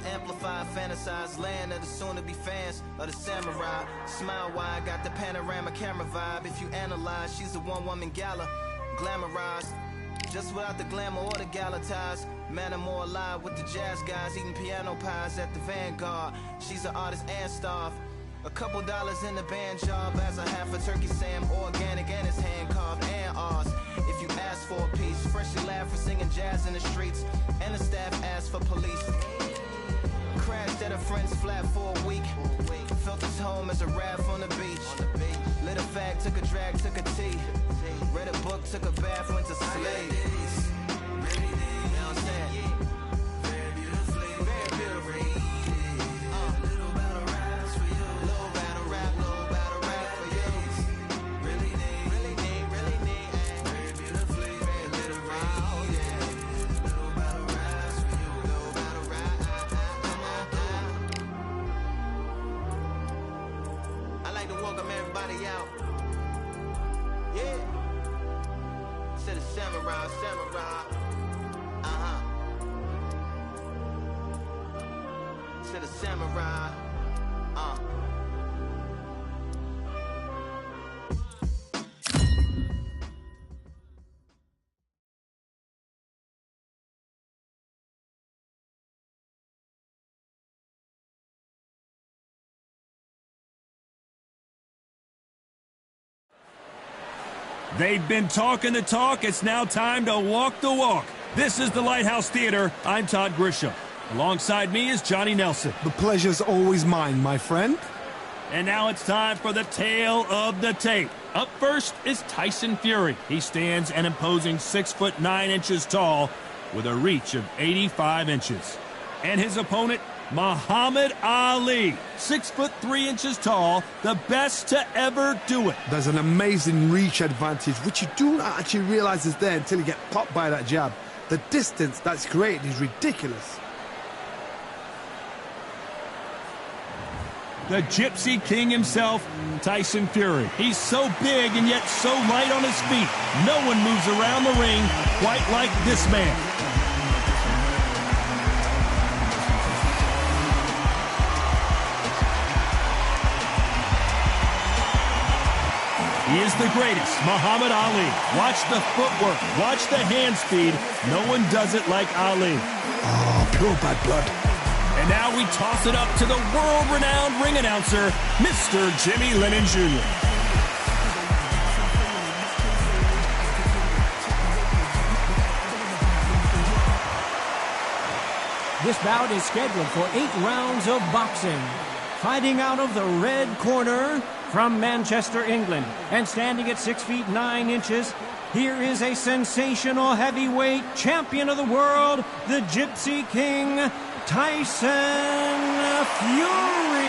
Amplify, fantasize, land of the soon-to-be fans of the samurai. Smile wide, got the panorama camera vibe. If you analyze, she's a one-woman gala, glamorized, just without the glamour or the gala ties. Man, I'm more alive with the jazz guys, eating piano pies at the Vanguard. She's an artist and staff. A couple dollars in the band job as a half a turkey Sam, organic and it's hand carved and ours. If you ask for a piece, freshly laughed for singing jazz in the streets, and the staff asked for police. Crashed at a friend's flat for a week. Felt his home as a raft on the beach. Lit a fag, took a drag, took a tea. Read a book, took a bath, went to sleep. You know what I'm saying? Very beautifully, very beautifully. Little battle raps for you. Little battle rap for you. Really need. Very beautifully, very beautifully. Yeah. Little battle raps for you. Little battle rap. I like to welcome everybody out. Yeah. To the samurai. To the samurai. They've been talking the talk. It's now time to walk the walk. This is the Lighthouse Theater. I'm Todd Grisham. Alongside me is Johnny Nelson. The pleasure's always mine, my friend. And now it's time for the tale of the tape. Up first is Tyson Fury. He stands an imposing 6'9" tall with a reach of 85 inches. And his opponent, Muhammad Ali, 6'3" tall, the best to ever do it. There's an amazing reach advantage, which you do not actually realize is there until you get popped by that jab. The distance that's created is ridiculous. The Gypsy King himself, Tyson Fury. He's so big and yet so light on his feet. No one moves around the ring quite like this man. He is the greatest, Muhammad Ali. Watch the footwork, watch the hand speed. No one does it like Ali. Oh, pure bad blood. And now we toss it up to the world-renowned ring announcer, Mr. Jimmy Lennon Jr. This bout is scheduled for 8 rounds of boxing. Fighting out of the red corner from Manchester, England, and standing at 6'9", here is a sensational heavyweight champion of the world, the Gypsy King, Tyson Fury.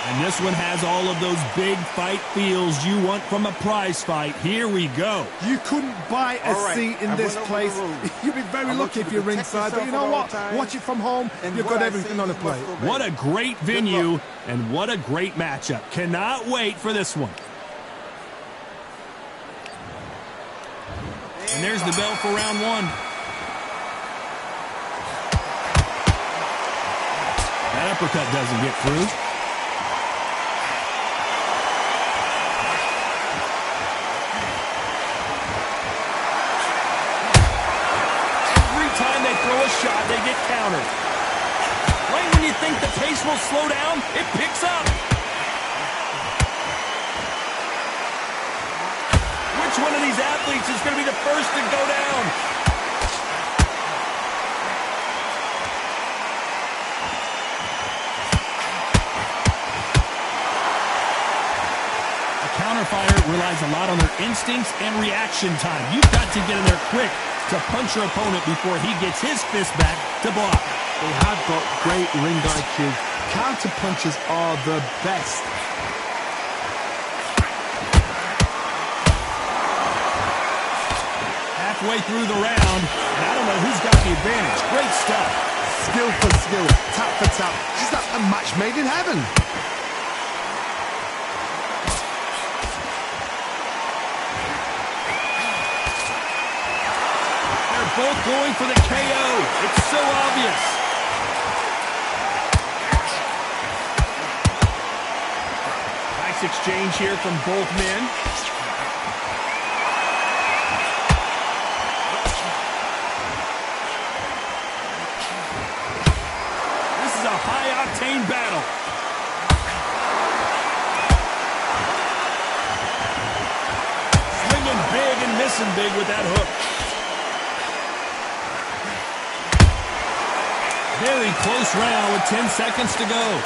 And this one has all of those big fight feels you want from a prize fight. Here we go. You couldn't buy a seat in this place. You'd be very lucky if you're ringside, but you know what? Watch it from home. You've got everything on the plate. What a great venue, and what a great matchup. Cannot wait for this one. And there's the bell for round one. That uppercut doesn't get through. Shot, they get countered. Right when you think the pace will slow down, it picks up. Which one of these athletes is going to be the first to go down? A counter fighter relies a lot on their instincts and reaction time. You've got to get in there quick to punch your opponent before he gets his fist back to block. They have got great ring IQ. Counter punches are the best. Halfway through the round, and I don't know who's got the advantage. Great stuff. Skill for skill, tap for tap. Just like a match made in heaven. Both going for the KO. It's so obvious. Nice exchange here from both men. This is a high-octane battle. Swinging big and missing big with that hook. Very close round with 10 seconds to go.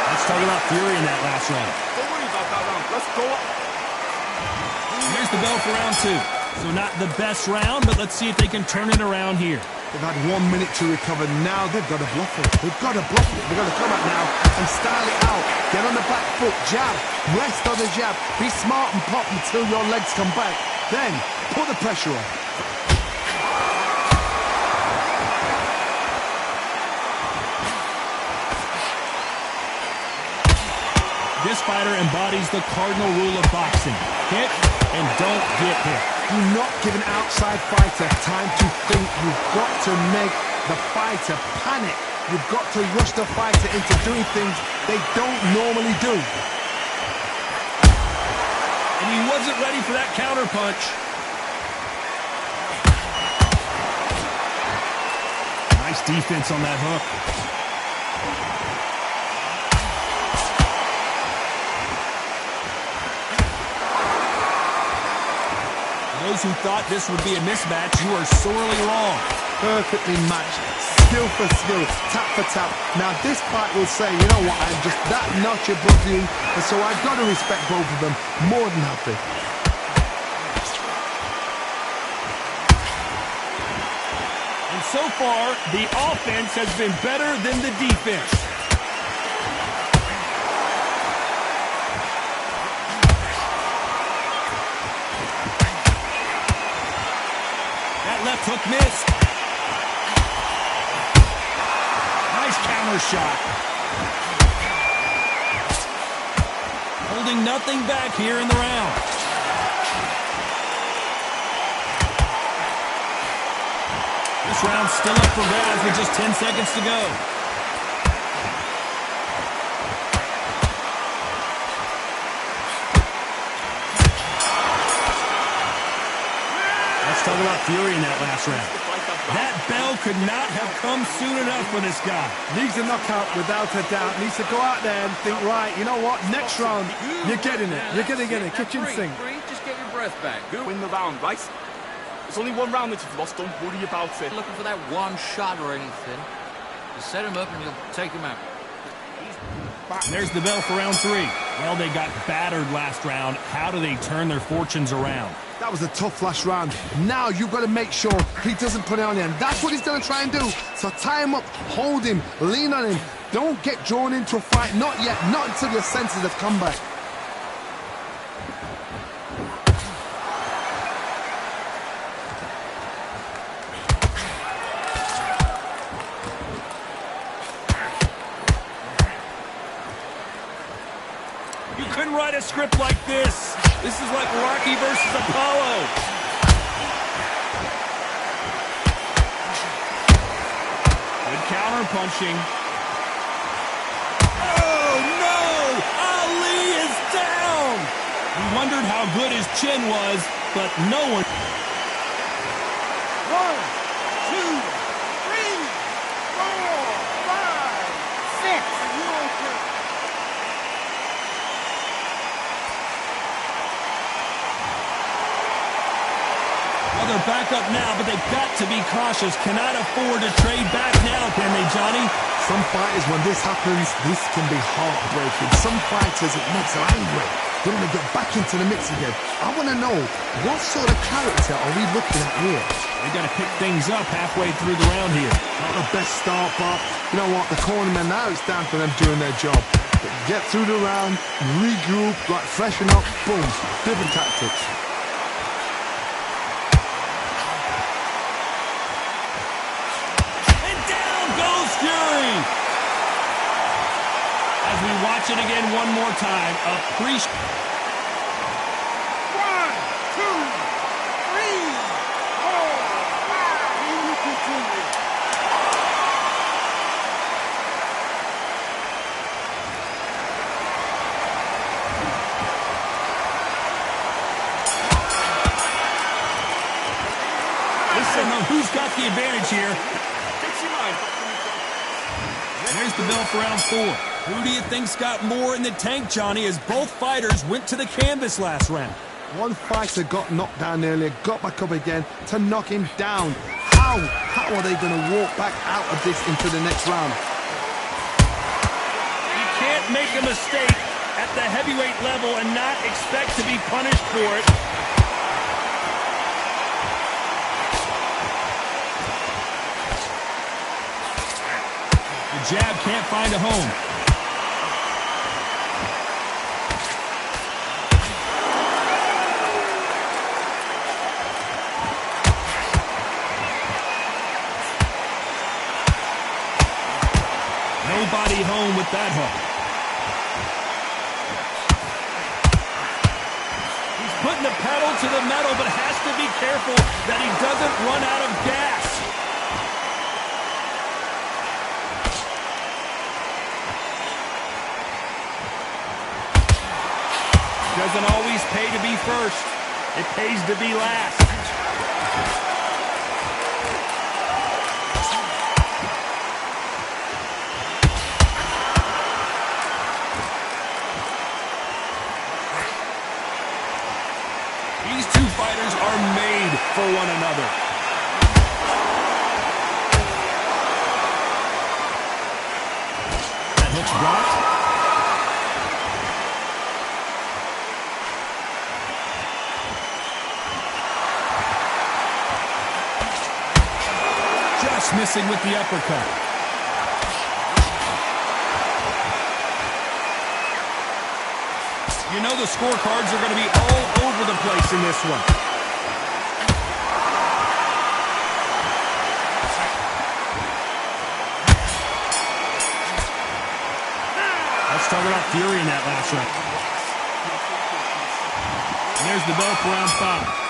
Let's talk about Fury in that last round. Don't worry about that round. Let's go up. Here's the bell for round 2. So not the best round, but let's see if they can turn it around here. They've had 1 minute to recover. Now they've got to bluff it. They've got to bluff it. They've got to come out now and style it out. Get on the back foot, jab, rest on the jab. Be smart and pop until your legs come back. Then put the pressure on. This fighter embodies the cardinal rule of boxing. Hit and don't get hit. Do not give an outside fighter time to think. You've got to make the fighter panic. You've got to rush the fighter into doing things they don't normally do. And he wasn't ready for that counter punch. Nice defense on that hook. Those who thought this would be a mismatch, you are sorely wrong. Perfectly matched, skill for skill, tap for tap. Now this fight will say, you know what, I'm just that notch above you, and so I've got to respect both of them more than happy. And so far, the offense has been better than the defense. Left hook missed. Nice counter shot. Holding nothing back here in the round. This round's still up for grabs with just 10 seconds to go. Talk about Fury in that last round. That bell could not have come soon enough for this guy. Needs a knockout without a doubt. Needs to go out there and think, right, you know what, next round, you're getting it. You're going to get it. Kitchen sink. Just get your breath back. Go win the round, right? It's only one round that you've lost. Don't worry about it. Looking for that one shot or anything. Just set him up and you'll take him out. And there's the bell for round 3. Well, they got battered last round. How do they turn their fortunes around? That was a tough last round. Now you've got to make sure he doesn't put it on you. And that's what he's going to try and do. So tie him up, hold him, lean on him. Don't get drawn into a fight. Not yet. Not until your senses have come back. You couldn't write a script like this. This is like Rocky versus Apollo. Good counter punching. Oh, no! Ali is down! We wondered how good his chin was, but no one... 1, 2, 3, 4, 5, 6. Well, they're back up now, but they've got to be cautious. Cannot afford to trade back now, can they, Johnny? Some fighters, when this happens, this can be heartbreaking. Some fighters, it makes them angry. They want to get back into the mix again. I want to know, what sort of character are we looking at here? They've got to pick things up halfway through the round here. Not the best start, Bob. You know what? The cornermen, now it's down for them doing their job. But get through the round, regroup, like freshen up, boom. Different tactics. Fury! As we watch it again one more time, appreciate... 1, 2, 3, 4. who's got the advantage here. There's the bell for round 4. Who do you think's got more in the tank, Johnny, as both fighters went to the canvas last round? One fighter got knocked down earlier, got back up again to knock him down. How are they going to walk back out of this into the next round? You can't make a mistake at the heavyweight level and not expect to be punished for it. The jab can't find a home. Nobody home with that hook. He's putting the pedal to the metal, but has to be careful that he doesn't run out of gas. Doesn't always pay to be first. It pays to be last. These two fighters are made for one another. That hook's blocked. Just missing with the uppercut. You know the scorecards are going to be all over the place in this one. Let's talk about Fury in that last round. And there's the bell for round 5.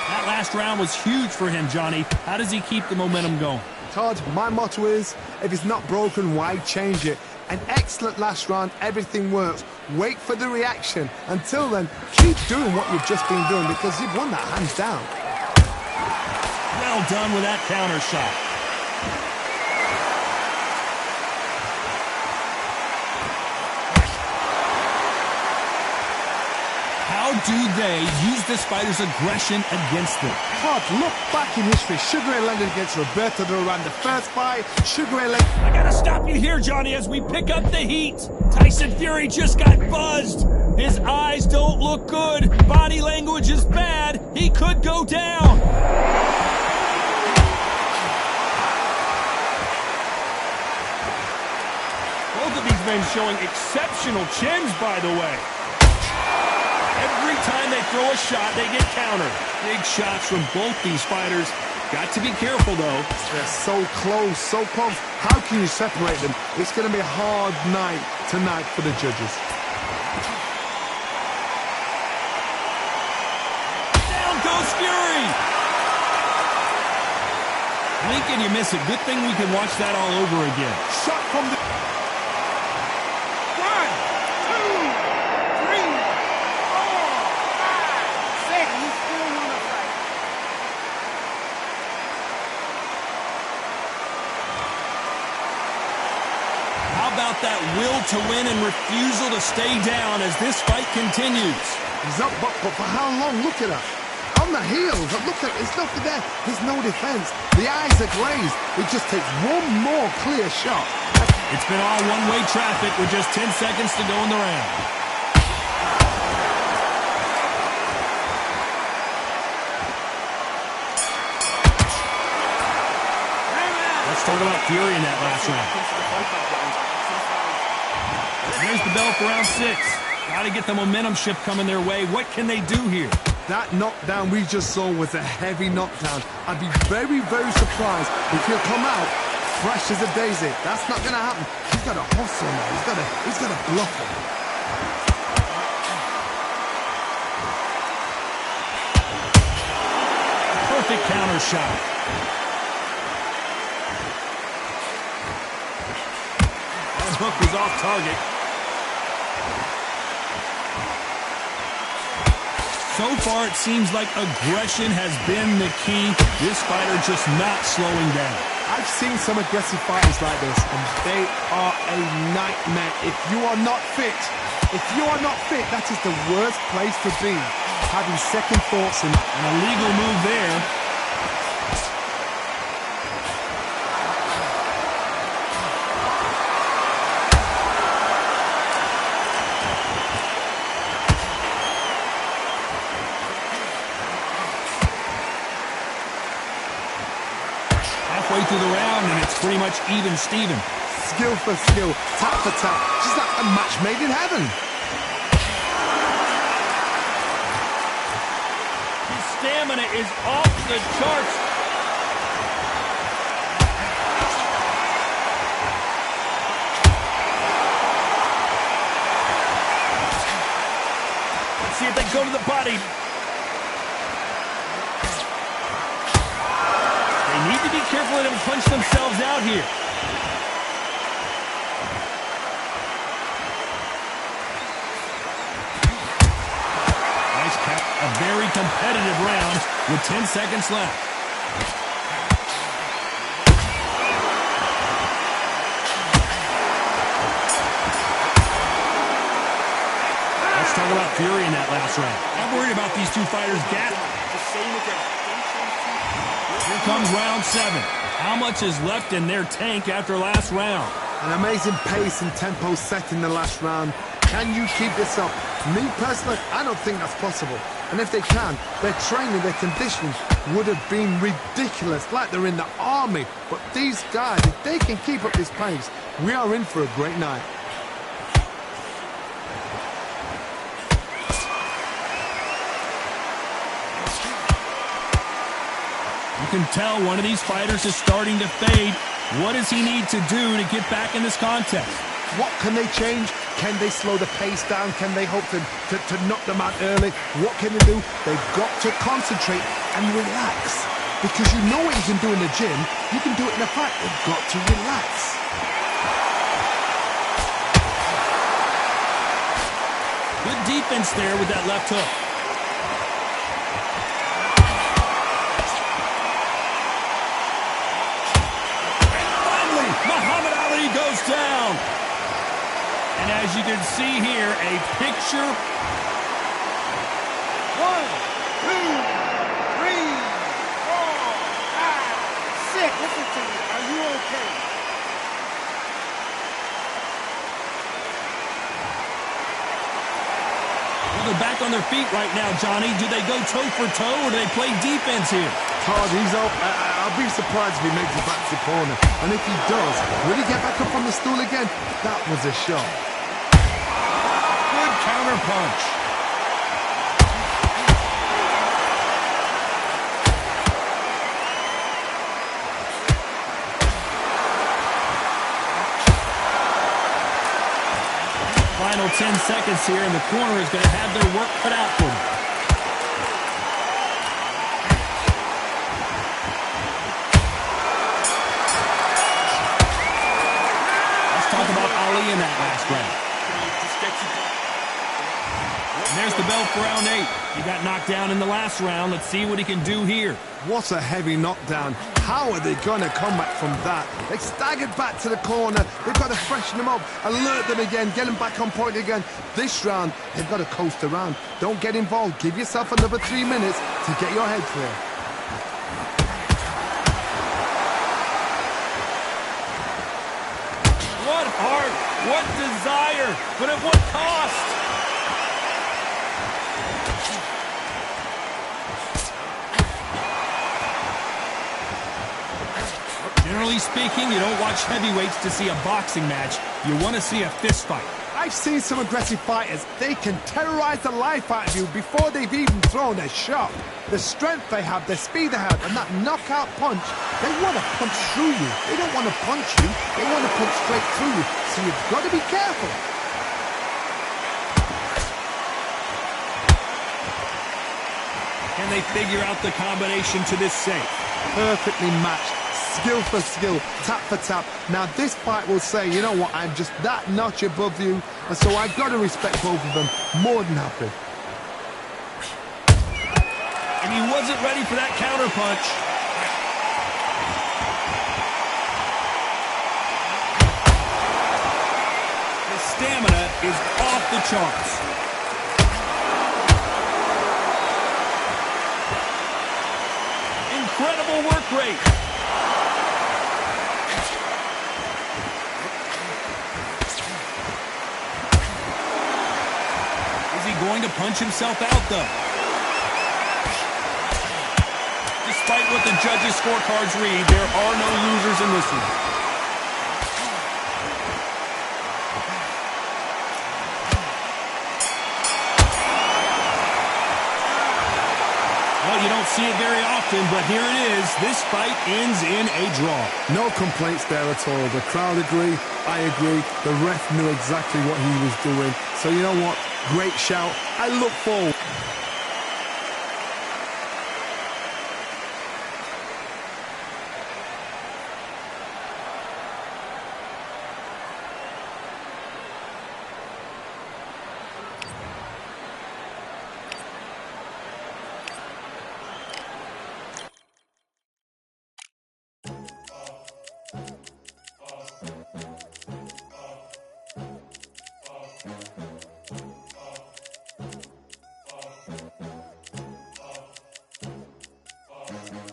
That last round was huge for him, Johnny. How does he keep the momentum going? Todd, my motto is, if it's not broken, why change it? An excellent last round, everything works. Wait for the reaction. Until then, keep doing what you've just been doing because you've won that hands down. Well done with that counter shot. How do they use this fighter's aggression against them? Todd, look back in history. Sugar Ray Leonard against Roberto Duran. The first fight, Sugar Ray Leonard... I gotta stop you here, Johnny, as we pick up the heat. Tyson Fury just got buzzed. His eyes don't look good. Body language is bad. He could go down. Both of these men showing exceptional chins, by the way. Every time they throw a shot, they get countered. Big shots from both these fighters. Got to be careful, though. They're so close, so close. How can you separate them? It's going to be a hard night tonight for the judges. Down goes Fury! Blink and you miss it. Good thing we can watch that all over again. Shot from the... 1, 2, 3, 4, 5, 6. You still want to fight. How about that will to win and refusal to stay down as this fight continues? He's up, but for how long? Look at her. On the heels. Look at it. There's nothing there. There's no defense. The eyes are glazed. It just takes one more clear shot. It's been all one-way traffic with just 10 seconds to go in the round. Let's talk about Fury in that last round. There's the bell for round 6. Got to get the momentum shift coming their way. What can they do here? That knockdown we just saw was a heavy knockdown. I'd be very, very surprised if he'll come out fresh as a daisy. That's not going to happen. He's got to hustle now. He's got to bluff him. Perfect counter shot. That hook was off target. So far, it seems like aggression has been the key. This fighter just not slowing down. I've seen some aggressive fighters like this, and they are a nightmare. If you are not fit, that is the worst place to be. Having second thoughts and an illegal move there. Halfway through the round, and it's pretty much even Steven. Skill for skill, tap for tap, just like a match made in heaven. His stamina is off the charts. Let's see if they go to the body. They need to be careful and don't punch themselves out here. A very competitive round with 10 seconds left. Let's talk about Fury in that last round. I'm worried about these two fighters' gap. Here comes round 7. How much is left in their tank after last round? An amazing pace and tempo set in the last round. Can you keep this up? Me personally, I don't think that's possible. And if they can, their training, their conditioning would have been ridiculous, like they're in the army. But these guys, if they can keep up this pace, we are in for a great night. You can tell one of these fighters is starting to fade. What does he need to do to get back in this contest? What can they change? Can they slow the pace down? Can they hope to knock them out early? What can they do? They've got to concentrate and relax. Because you know what you can do in the gym, you can do it in a fight. They've got to relax. Good defense there with that left hook. And finally, Muhammad Ali goes down. And as you can see here, a picture. 1, 2, 3, 4, 5, 6. Listen to me. Are you okay? Well, they're back on their feet right now, Johnny. Do they go toe for toe or do they play defense here? Todd, he's up. I'll be surprised if he makes it back to the corner. And if he does, will he get back up on the stool again? That was a shot. Good counter punch. Final 10 seconds here, and the corner is going to have their work cut out for them. Let's talk about Ali in that last round. And there's the bell for round 8. He got knocked down in the last round. Let's see what he can do here. What a heavy knockdown. How are they going to come back from that? They staggered back to the corner. They've got to freshen them up, alert them again, get them back on point again. This round, they've got to coast around. Don't get involved. Give yourself another 3 minutes to get your head clear. What heart, what desire, but at what cost? Generally speaking, you don't watch heavyweights to see a boxing match. You want to see a fist fight. I've seen some aggressive fighters. They can terrorize the life out of you before they've even thrown a shot. The strength they have, the speed they have, and that knockout punch, they want to punch through you. They don't want to punch you. They want to punch straight through you. So you've got to be careful. Can they figure out the combination to this safe? Perfectly matched. Skill for skill, tap for tap. Now this fight will say, you know what, I'm just that notch above you, and so I've got to respect both of them more than happy. And he wasn't ready for that counter punch. His stamina is off the charts. Incredible work rate. Is he going to punch himself out, though? Despite what the judges' scorecards read, there are no losers in this one. Well, you don't see it very often, but here it is. This fight ends in a draw. No complaints there at all. The crowd agree, I agree. The ref knew exactly what he was doing. So you know what? Great shout. I look forward.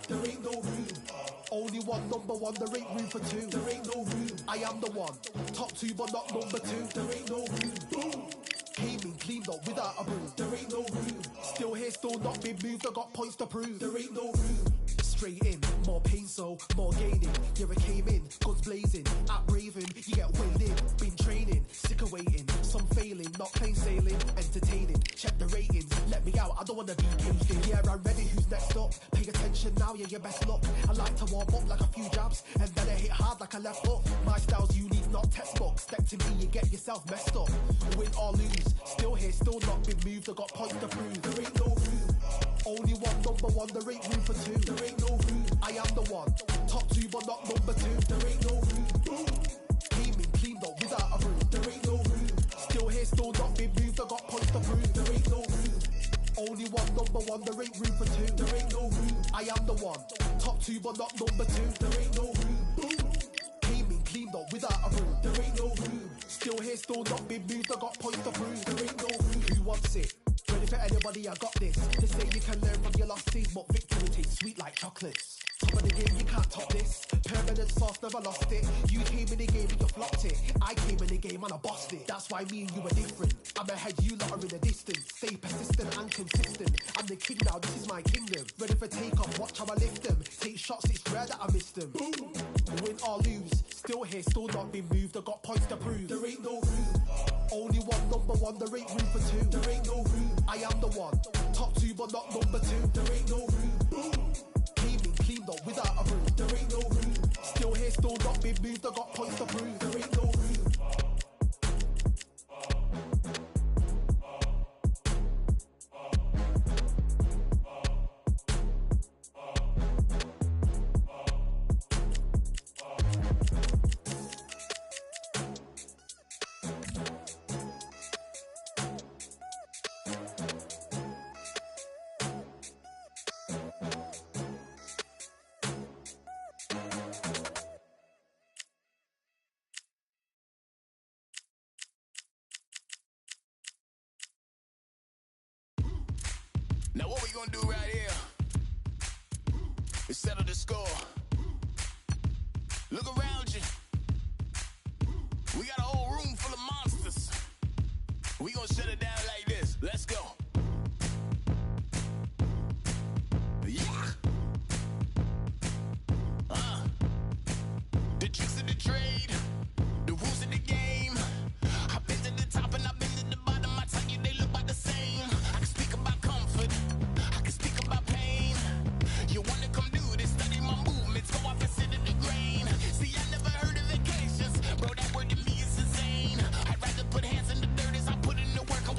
There ain't no room. Only one, number one. There ain't room for two. There ain't no room. I am the one. Top two, but not number two. There ain't no room. Boom. Came in, cleaned up without a broom. There ain't no room. Still here, still not been moved. I got points to prove. There ain't no room. Straight in, more pain, so more gaining. Yeah, I came in, guns blazing. At Raven, you get weighed in. Been training, sick of waiting. Some failing, not plain sailing. Entertaining, check the ratings. Let me out, I don't wanna be caged in. Yeah, I'm ready, who's next up? Pay attention now, yeah, your best luck. I like to warm up like a few jabs, and then I hit hard like a left hook. My style's unique, not textbook. Step to me, you get yourself messed up. Win or lose, still here, still not been moved. I got points to prove. There ain't no room. Only one, number one. There ain't room for two. There ain't no room. I am the one. Top two, but not number two. There ain't no room. Boom. Came in, cleaned up without a broom. There ain't no room. Still here, still not been moved. I got points to prove. There ain't no room. Only one, number one. There ain't room for two. There ain't no room. I am the one. Top two, but not number two. There ain't no room. Boom. Came in, cleaned up without a broom. There ain't no room. Still here, still not been moved. I got points to prove. There ain't no room. Who wants it? Ready for anybody, I got this. They say you can learn from your losses, but victory tastes sweet like chocolates. Top of the game, you can't top this. Permanent sauce, never lost it. You came in the game and you flopped it. I came in the game and I bossed it. That's why me and you are different. I'm ahead, you lot are in the distance. Stay persistent and consistent. I'm the king now, this is my kingdom. Ready for takeoff, watch how I lift them. Take shots, it's rare that I miss them. Boom. Win or lose, still here, still not been moved. I got points to prove. There ain't no room. Only one, number one. There ain't room for two. There ain't no room. I am the one. Top two, but not number two. There ain't no room. Boom. Came in, cleaned up without a broom. There ain't no room. Still here, still not been moved. I got points to prove. There ain't no room. Now what we gonna do right here is settle the score. Look around you. We got a whole room full of monsters. We gonna shut it down like this. Let's go. Yeah. The tricks of the trade, the rules of the game. I've been to the top and I've been to the bottom. I tell you they look about the same. I can speak about comfort, I can speak about pain. You wanna come do this, study my movements, go off and sit in the grain. See, I never heard of vacations, bro, that word to me is insane. I'd rather put hands in the dirt as I put in the work. I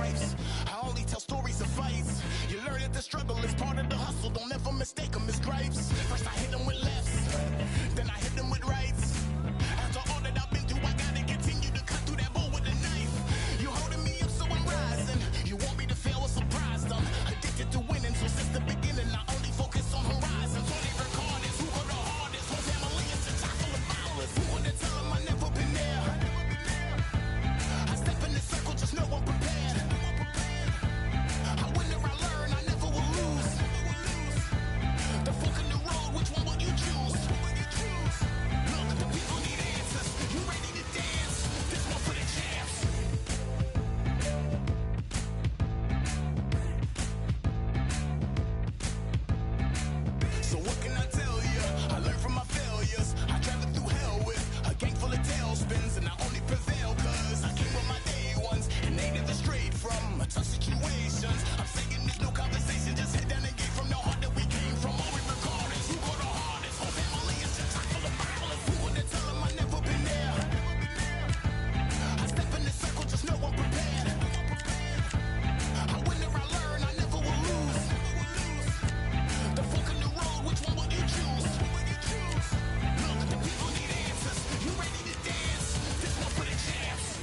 stripes. I only tell stories of fights. You learn that the struggle is part of the hustle. Don't ever mistake them as gripes. First I hit them with lefts, then I hit them with rights. After all that I've been through, I gotta continue to cut through that bull with a knife. You holding me up, so I'm rising. You want me to fail, or surprised? I'm addicted to winning, so since the beginning I only focus on horizons. All they record is who go the hardest. Whole family is a chock full of violence. Who wanna tell them I never been there? I step in the circle, just know I'm prepared. I win or I learn, I never will lose. The fork in the road, which one will you choose? Look, the people need answers. You ready to dance? This one for the champs. So what can I tell you? I learned from my failures. I traveled through hell with a gang full of tailspins, and I only prevail cause I came with my day ones, and they never strayed from tough situations. I'm saying there's no conversation, just head down and get from the heart that we came from. All we record is who go the hardest. Whole family is just chock full of violence. Who wanna tell them I never been there? I step in the circle, just know I'm prepared. I win or I learn, I never will lose. The fork in the road, which one will you choose? Look, the people need answers. You ready to dance? This one for the champs.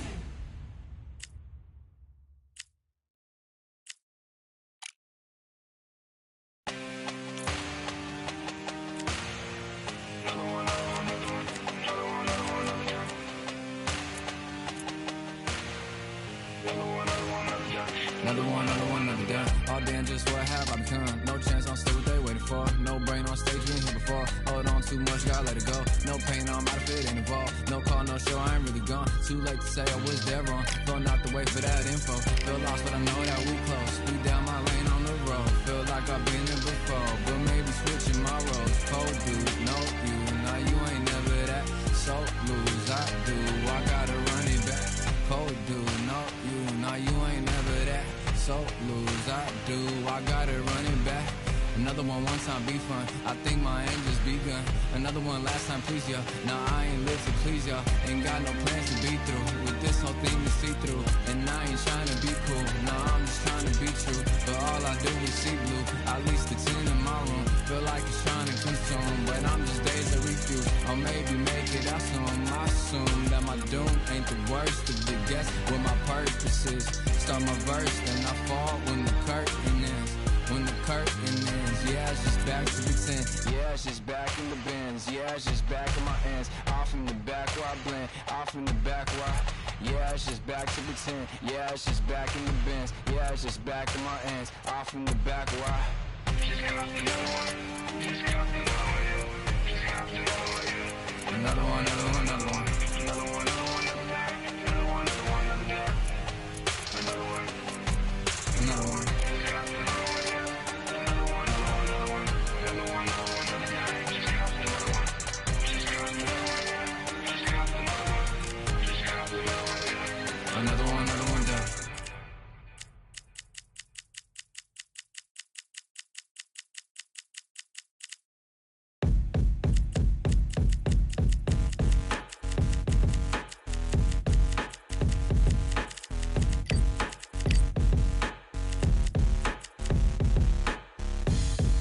Another done. All day and just what have I become? No chance, I'm still what they waiting for. No brain on stage, been here before. Hold on too much, gotta let it go. No pain, I'm out of it, ain't involved. No call, no show, I ain't really gone. Too late to say I was dead wrong. Going out the way for that info. Feel lost, but I know that we close. We down my lane on the road. Feel like I've been there before, but maybe switching my roles. Cold dude, no you. Now you ain't never that. So lose, I do. I gotta run it back. Cold dude, no you. Now you ain't never that. So lose, I do. I gotta run it back. Another one time be fun. I think my aim just begun. Another one last time please ya. Now I ain't live to please ya. Ain't got no plans to be through. With this whole thing to see through. And I ain't trying to be cool. Nah, I'm just trying to be true. But all I do is see blue. At least the 10 in my room. Feel like it's trying to consume. But I'm just days to refuse. Or maybe make it out soon. I assume that my doom ain't the worst of the guess what my purpose is. Start my verse, then I fall when the curtain ends. When the curtain ends, yeah, it's just back to pretend. Yeah, it's just back in the bins. Yeah, it's just back in my ends. Off in the back where I blend. Off in the back where I... Yeah, it's just back to pretend. Yeah, it's just back in the bins. Yeah, it's just back in my ends. Off in the back where I... Another one, another one, another one. Another one, another one, another one, another one, another one. Another one. Another one done.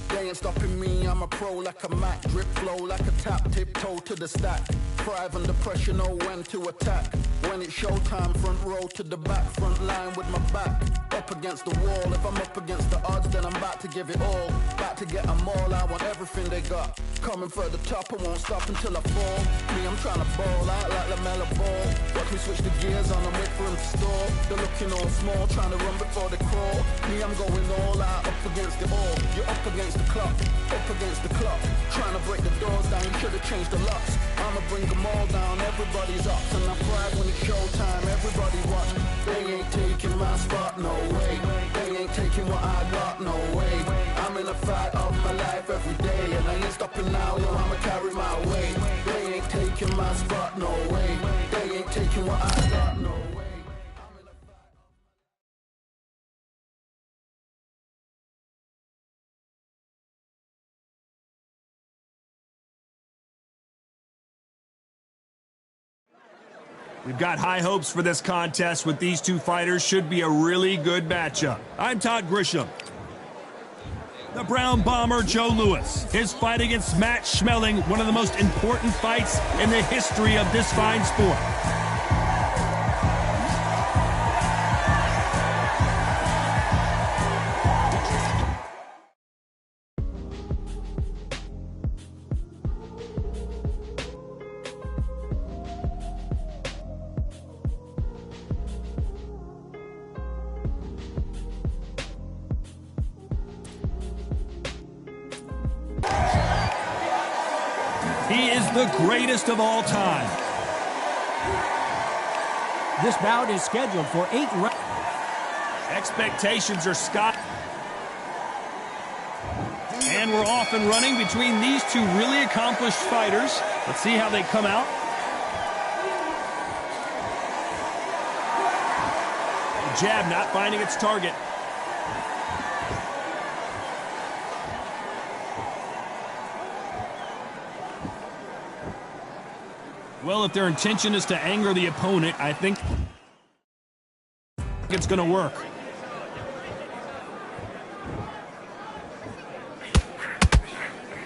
They ain't stopping me, I'm a pro like a Mac. Drip flow like a tap, tiptoe to the stack. Thrive under pressure, know when to attack. When it's showtime, front row to the back. Front line with my back up against the wall. If I'm up against the odds, then I'm about to give it all. About to get them all, I want everything they got. Coming for the top, I won't stop until I fall. Me, I'm trying to ball out like LaMelo Ball. Watch me switch the gears on and wait for him to stall. They're looking all small, trying to run before they crawl. Me, I'm going all out, up against it all. You're up against the clock, up against the clock. Trying to break the doors down, you should've changed the locks. I'ma bring them all down, everybody's up. And I pride when it's showtime, everybody watch. They ain't taking my spot, no way. They ain't taking what I got, no way. I'm in a fight of my life every day, and I ain't stopping now, yo, I'ma carry my weight. They ain't taking my spot, no way. They ain't taking what I got, no way. We've got high hopes for this contest with these two fighters. Should be a really good matchup. I'm Todd Grisham. The Brown Bomber, Joe Louis. His fight against Matt Schmeling, one of the most important fights in the history of this fine sport. He is the greatest of all time. This bout is scheduled for 8 rounds. Expectations are sky. And we're off and running between these two really accomplished fighters. Let's see how they come out. The jab not finding its target. Well, if their intention is to anger the opponent, I think it's going to work.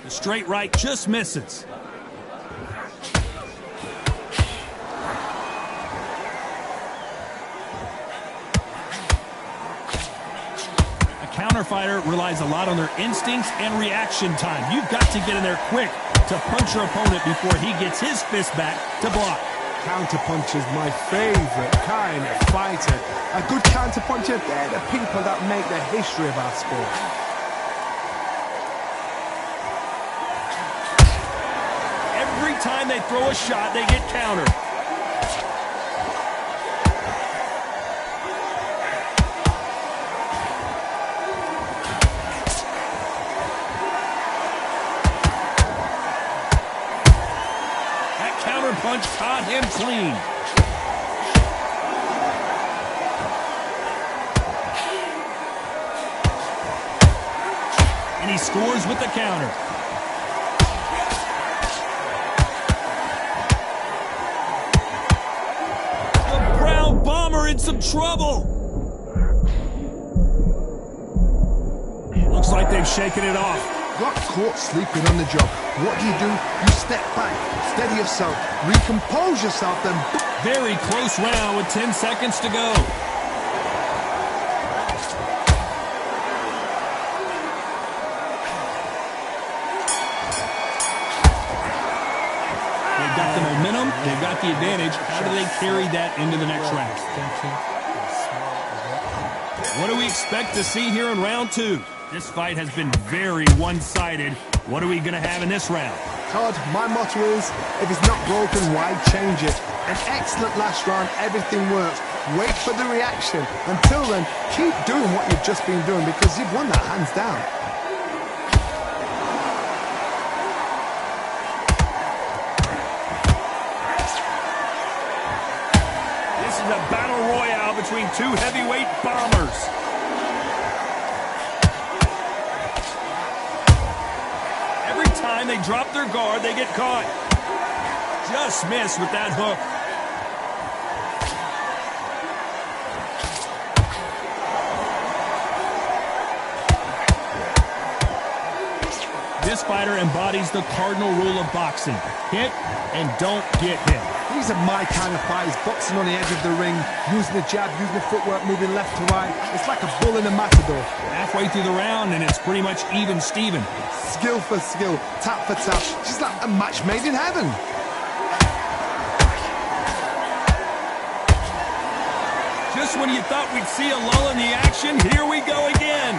The straight right just misses. A counter fighter relies a lot on their instincts and reaction time. You've got to get in there quick to punch your opponent before he gets his fist back to block. Counterpunch is my favorite kind of fighter. A good counterpuncher, they're the people that make the history of our sport. Every time they throw a shot, they get countered. Punch caught him clean. And he scores with the counter. The Brown Bomber in some trouble. Looks like they've shaken it off. Got caught sleeping on the job. What do? You step back, steady yourself, recompose yourself, then... Very close round with 10 seconds to go. They've got the momentum, they've got the advantage. How do they carry that into the next round? What do we expect to see here in round 2? This fight has been very one-sided. What are we going to have in this round? Todd, my motto is, if it's not broken, why change it? An excellent last round, everything works. Wait for the reaction. Until then, keep doing what you've just been doing because you've won that hands down. This is a battle royale between two heavyweight bombers. Time they drop their guard, they get caught. Just missed with that hook. This fighter embodies the cardinal rule of boxing. Hit and don't get hit. These are my kind of fighters, boxing on the edge of the ring, using the jab, using the footwork, moving left to right. It's like a bull in a matador. Halfway through the round, and it's pretty much even Steven. Skill for skill, tap for tap. She's like a match made in heaven. Just when you thought we'd see a lull in the action, here we go again.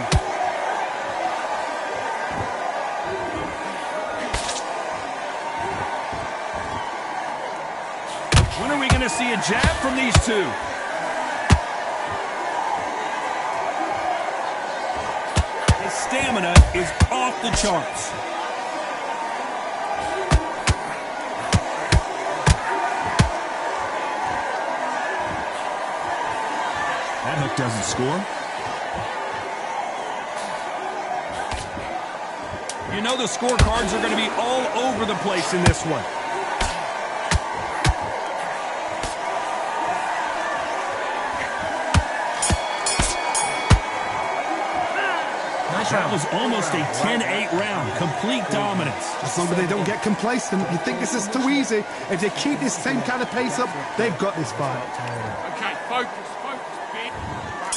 When are we going to see a jab from these two? His stamina is off the charts. That hook doesn't score. You know the scorecards are going to be all over the place in this one. That was almost a 10-8 round. Complete dominance. As long as they don't get complacent, you think this is too easy. If they keep this same kind of pace up, they've got this fight. Okay, focus, big.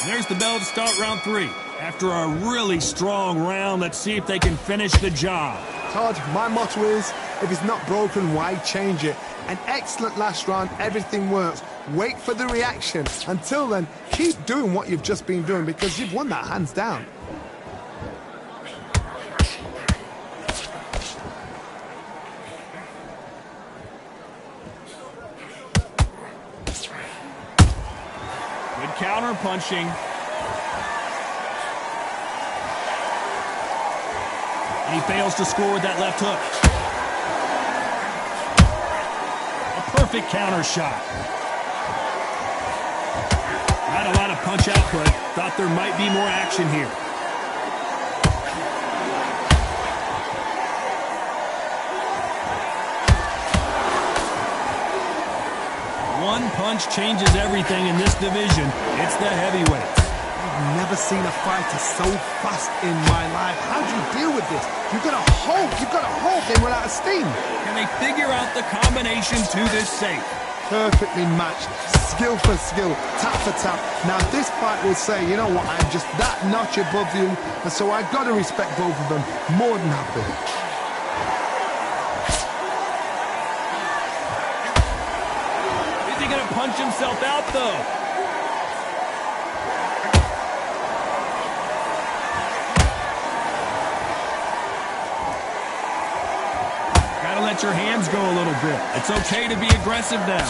There's the bell to start round 3. After a really strong round, let's see if they can finish the job. Todd, my motto is, if it's not broken, why change it? An excellent last round, everything works. Wait for the reaction. Until then, keep doing what you've just been doing because you've won that hands down. Good counter punching. And he fails to score with that left hook. A perfect counter shot. Not a lot of punch output. Thought there might be more action here. One punch changes everything in this division. It's the heavyweights. I've never seen a fighter so fast in my life. How do you deal with this? You've got to hope they run out of steam. Can they figure out the combination to this safe? Perfectly matched, skill for skill, tap for tap. Now this fight will say, you know what, I'm just that notch above you, and so I've got to respect both of them. More than happy. Is he going to punch himself out, though? Gotta let your hands go a little bit. It's okay to be aggressive now.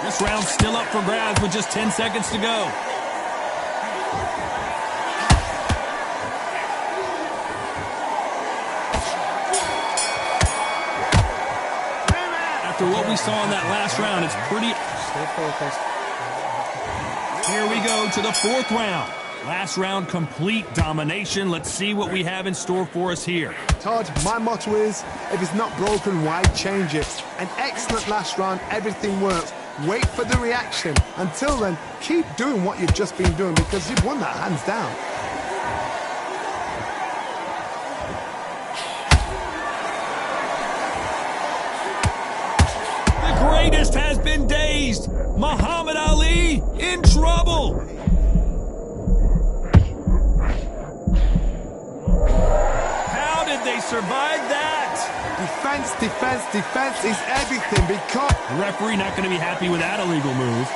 This round's still up for grabs with just 10 seconds to go. After what we saw in that last round, it's pretty... Stay focused. Here we go to the 4th round. Last round, complete domination. Let's see what we have in store for us here. Todd, my motto is, if it's not broken, why change it? An excellent last round, everything works. Wait for the reaction. Until then, keep doing what you've just been doing because you've won that hands down. The greatest has been dazed. Muhammad Ali in trouble. How did they survive that? Defense is everything because... The referee not going to be happy with that illegal move.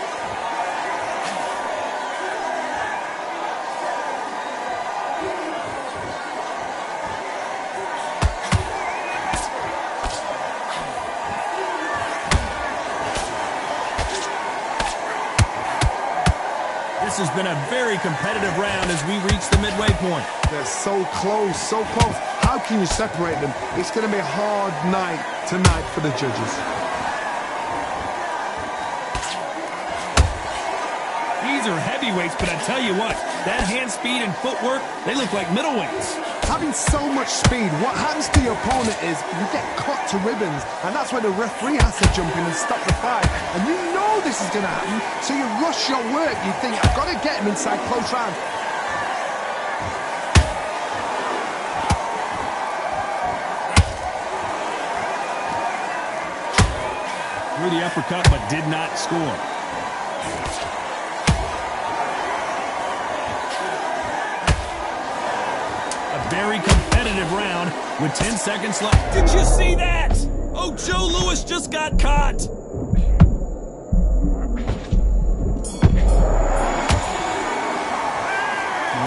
This has been a very competitive round as we reach the midway point. They're so close, so close. How can you separate them? It's going to be a hard night tonight for the judges. These are heavyweights, but I tell you what, that hand speed and footwork, they look like middleweights. Having so much speed, what happens to your opponent is you get cut to ribbons, and that's when the referee has to jump in and stop the fight. And you know this is going to happen, so you rush your work. You think, I've got to get him inside close round. Threw the uppercut, but did not score. A very competitive round with 10 seconds left. Did you see that? Oh, Joe Louis just got caught.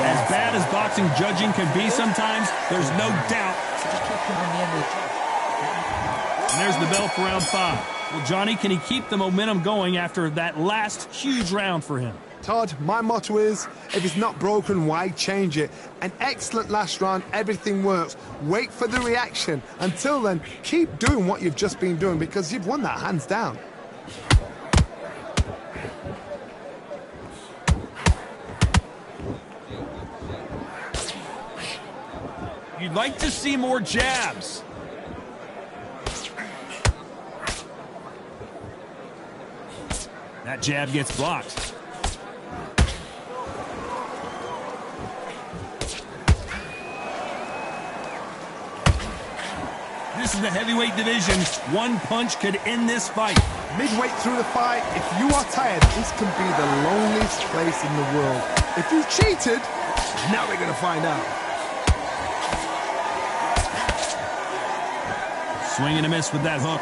As bad as boxing judging can be sometimes, there's no doubt. And there's the bell for round 5. Well, Johnny, can he keep the momentum going after that last huge round for him? Todd, my motto is, if it's not broken, why change it? An excellent last round, everything works. Wait for the reaction. Until then, keep doing what you've just been doing because you've won that hands down. You'd like to see more jabs. That jab gets blocked. This is the heavyweight division. One punch could end this fight. Midway through the fight, if you are tired, this can be the loneliest place in the world. If you cheated, now we're going to find out. Swing and a miss with that hook.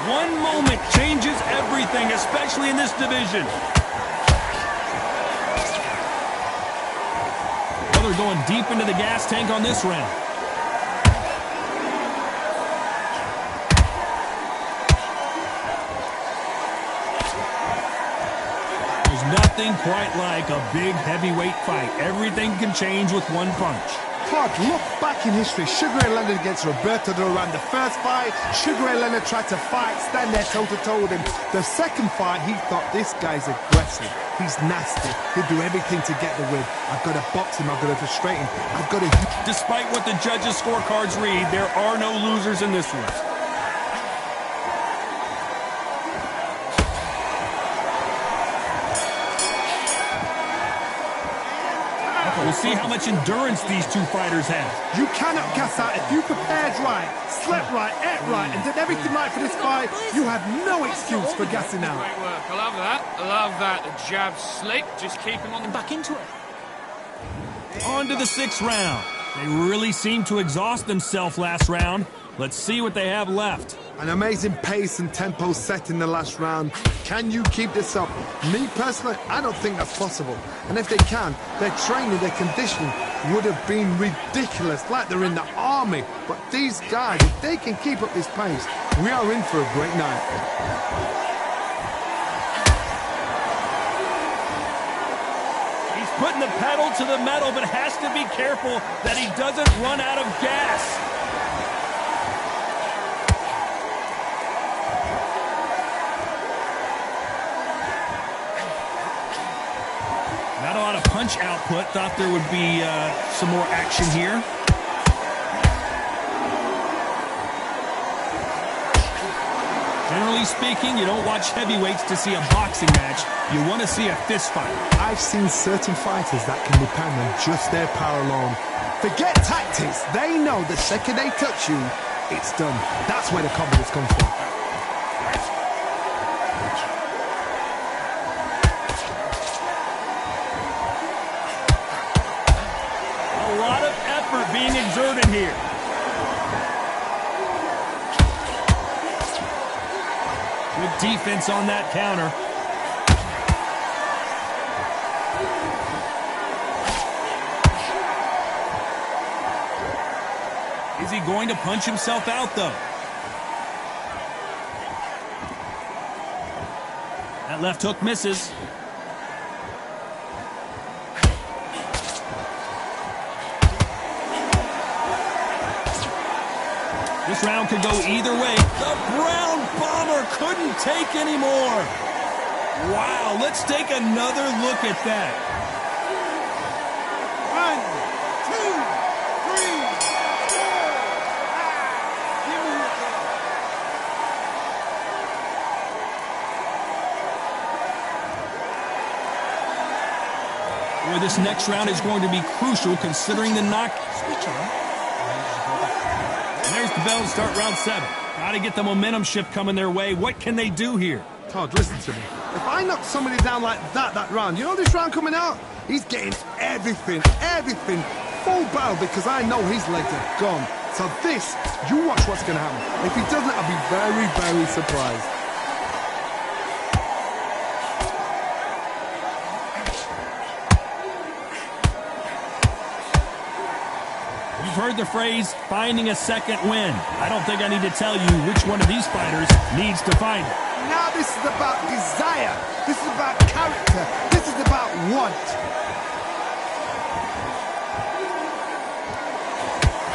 One moment changes everything, especially in this division. Well, they're going deep into the gas tank on this round. There's nothing quite like a big heavyweight fight. Everything can change with one punch. Todd, look back in history. Sugar Ray Leonard against Roberto Duran. The first fight, Sugar Ray Leonard tried to fight, stand there toe-to-toe with him. The second fight, he thought, this guy's aggressive. He's nasty. He'll do everything to get the win. I've got to box him. I've got to frustrate him. I've got to... Despite what the judges' scorecards read, there are no losers in this one. We'll see how much endurance these two fighters have. You cannot gas out. If you prepared right, slept right, ate right, and did everything right for this fight, you have no excuse for gassing out. Great work. I love that. I love that. The jab slick. Just keep him on the back into it. On to the 6th round. They really seemed to exhaust themselves last round. Let's see what they have left. An amazing pace and tempo set in the last round. Can you keep this up? Me personally, I don't think that's possible. And if they can, their training, their conditioning would have been ridiculous, like they're in the army. But these guys, if they can keep up this pace, we are in for a great night. He's putting the pedal to the metal, but has to be careful that he doesn't run out of gas. Not a lot of punch output. Thought there would be some more action here. Generally speaking, you don't watch heavyweights to see a boxing match. You want to see a fist fight. I've seen certain fighters that can depend on just their power alone. Forget tactics. They know the second they touch you, it's done. That's where the confidence comes from. Being exerted here. Good defense on that counter. Is he going to punch himself out, though? That left hook misses. This round could go either way. The Brown Bomber couldn't take any more. Wow, let's take another look at that. 1, 2, 3, 4, 5. Give me your Boy, this next round is going to be crucial considering the knock. switch on. There's the bell to start round 7. Got to get the momentum shift coming their way. What can they do here? Todd, listen to me. If I knock somebody down like that round, you know this round coming out? He's getting everything, full barrel because I know his legs are gone. So this, you watch what's going to happen. If he doesn't, I'll be very, very surprised. You've heard the phrase, finding a second win. I don't think I need to tell you which one of these fighters needs to find it. Now this is about desire. This is about character. This is about want.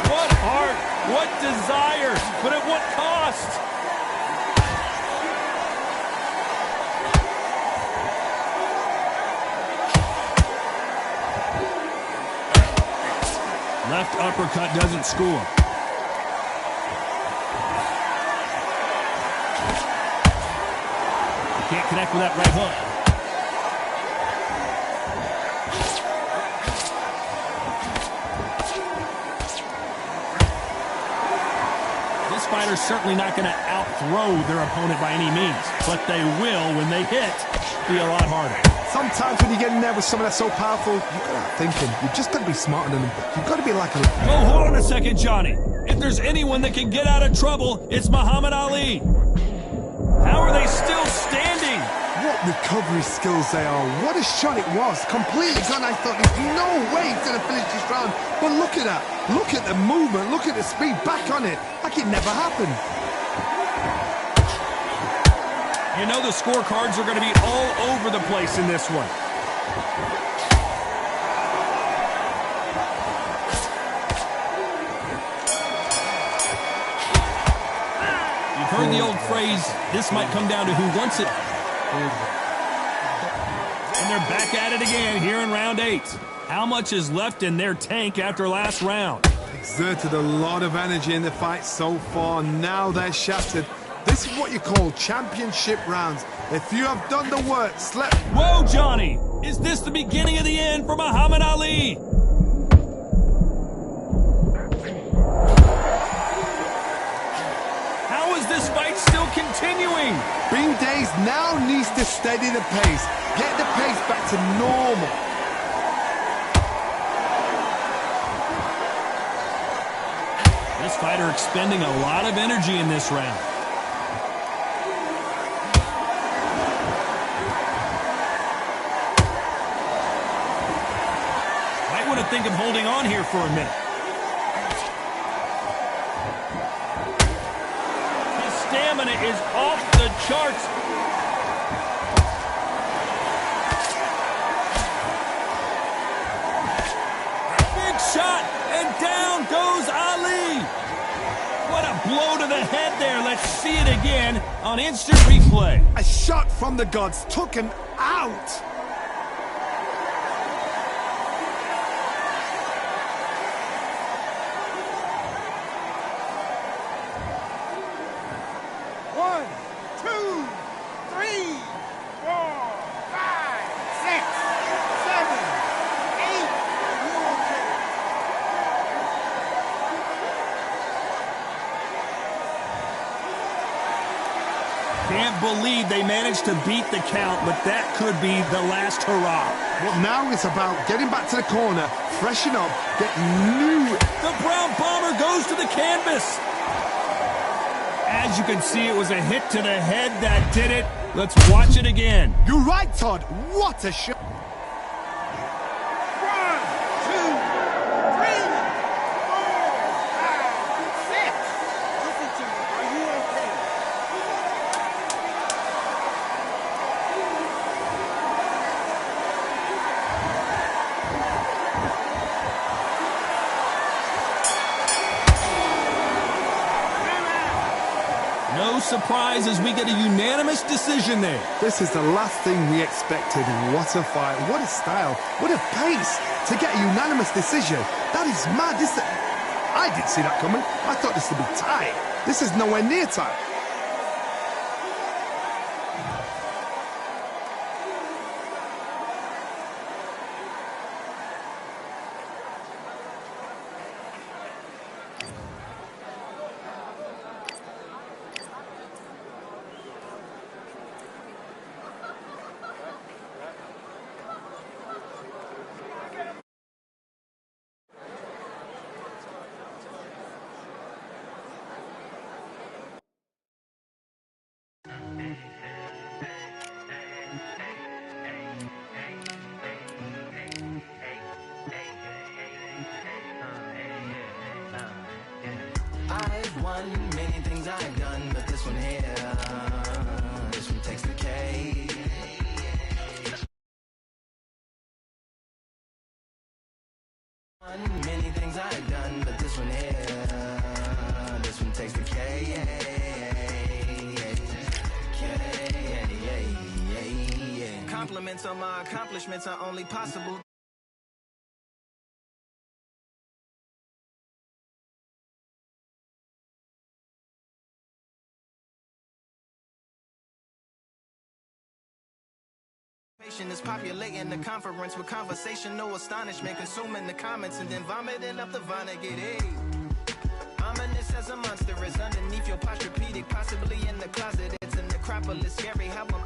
What heart, what desire, but at what cost? left uppercut doesn't school him. Can't connect with that right hook. This fighter's certainly not going to out-throw their opponent by any means, but they will, when they hit, be a lot harder. Sometimes when you get in there with someone that's so powerful, you've got to be thinking. You've just got to be smarter than them. You've got to be like a... Oh, hold on a second, Johnny. If there's anyone that can get out of trouble, it's Muhammad Ali. How are they still standing? What recovery skills they are. What a shot it was. Completely gone. I thought there's no way he's going to finish this round. But look at that. Look at the movement. Look at the speed. Back on it. Like it never happened. You know the scorecards are going to be all over the place in this one. You've heard the old phrase, this might come down to who wants it. And they're back at it again here in round 8. How much is left in their tank after last round? Exerted a lot of energy in the fight so far. Now they're shattered. This is what you call championship rounds. If you have done the work, slept... Whoa, Johnny! Is this the beginning of the end for Muhammad Ali? How is this fight still continuing? Bean Days now needs to steady the pace. Get the pace back to normal. This fighter expending a lot of energy in this round. Might want to think of holding on here for a minute. His stamina is off the charts. Big shot, and down goes Ali. What a blow to the head there. Let's see it again on instant replay. A shot from the gods took him out. One, two, three, 4, 5, 6, 7, 8. You okay? Can't believe they managed to beat the count, but that could be the last hurrah. Well, now it's about getting back to the corner, freshen up, get new... The Brown Bomber goes to the canvas. As you can see, it was a hit to the head that did it. Let's watch it again. You're right, Todd. What a shot. 1, 2, 3, 4, 5, 6. Listen to me. Are you okay? No surprise as we get a unanimous decision there. This is the last thing we expected. What a fight. What a style. What a pace to get a unanimous decision. That is mad. I didn't see that coming. I thought this would be tight. This is nowhere near tight. I've won many things I've done, but this one here, this one takes the cake. Many things I've done, but this one here, this one takes the cake. Compliments on my accomplishments are only possible Is populating the conference with conversational astonishment, consuming the comments and then vomiting up the Vonnegut. Ominous as a monster is underneath your posturepedic, possibly in the closet. It's a necropolis, scary how I'm